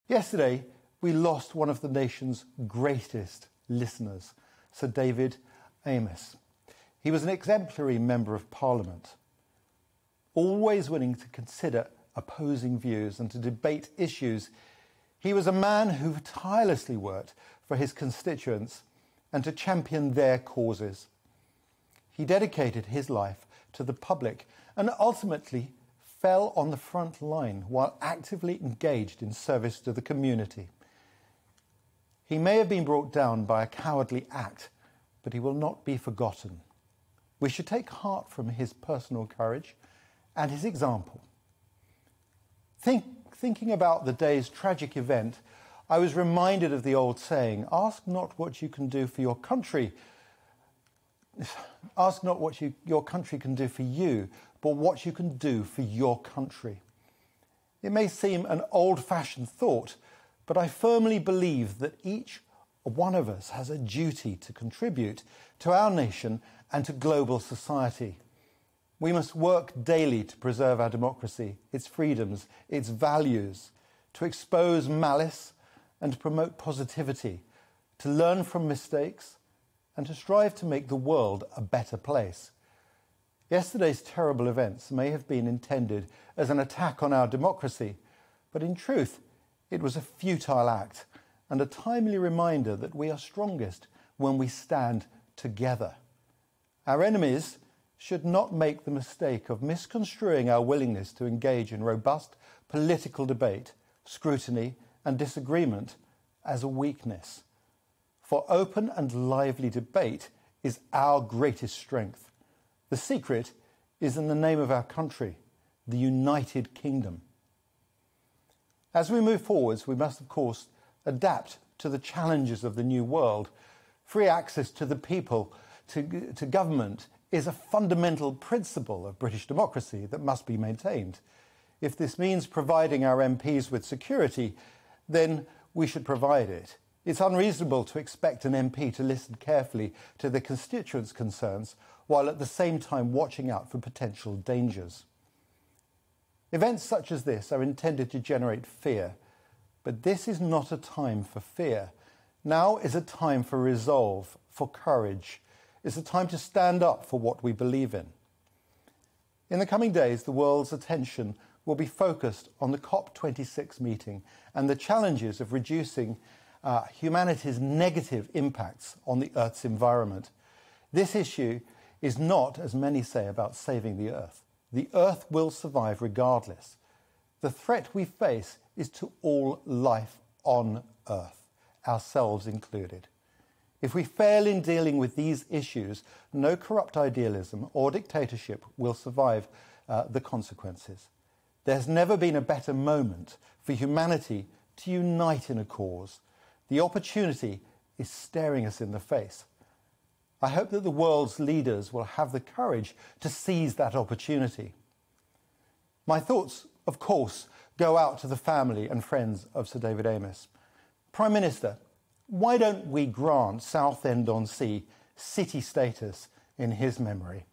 Yesterday, we lost one of the nation's greatest listeners, Sir David Amess. He was an exemplary member of Parliament, always willing to consider opposing views and to debate issues. He was a man who tirelessly worked for his constituents and to champion their causes. He dedicated his life to the public and ultimately fell on the front line while actively engaged in service to the community. He may have been brought down by a cowardly act, but he will not be forgotten. We should take heart from his personal courage and his example. Thinking about the day's tragic event, I was reminded of the old saying, ask not what you can do for your country, ask not what your country can do for you, but what you can do for your country. It may seem an old-fashioned thought, but I firmly believe that each one of us has a duty to contribute to our nation and to global society. We must work daily to preserve our democracy, its freedoms, its values, to expose malice and to promote positivity, to learn from mistakes and to strive to make the world a better place. Yesterday's terrible events may have been intended as an attack on our democracy, but in truth, it was a futile act and a timely reminder that we are strongest when we stand together. Our enemies should not make the mistake of misconstruing our willingness to engage in robust political debate, scrutiny and disagreement as a weakness. For open and lively debate is our greatest strength. The secret is in the name of our country, the United Kingdom. As we move forwards, we must, of course, adapt to the challenges of the new world. Free access to the people, to government, is a fundamental principle of British democracy that must be maintained. If this means providing our MPs with security, then we should provide it. It's unreasonable to expect an MP to listen carefully to their constituents' concerns while at the same time watching out for potential dangers. Events such as this are intended to generate fear, but this is not a time for fear. Now is a time for resolve, for courage. It's a time to stand up for what we believe in. In the coming days, the world's attention will be focused on the COP26 meeting and the challenges of reducing humanity's negative impacts on the Earth's environment. This issue is not, as many say, about saving the Earth. The Earth will survive regardless. The threat we face is to all life on Earth, ourselves included. If we fail in dealing with these issues, no corrupt idealism or dictatorship will survive the consequences. There's never been a better moment for humanity to unite in a cause. The opportunity is staring us in the face. I hope that the world's leaders will have the courage to seize that opportunity. My thoughts, of course, go out to the family and friends of Sir David Amess. Prime Minister, why don't we grant Southend-on-Sea city status in his memory?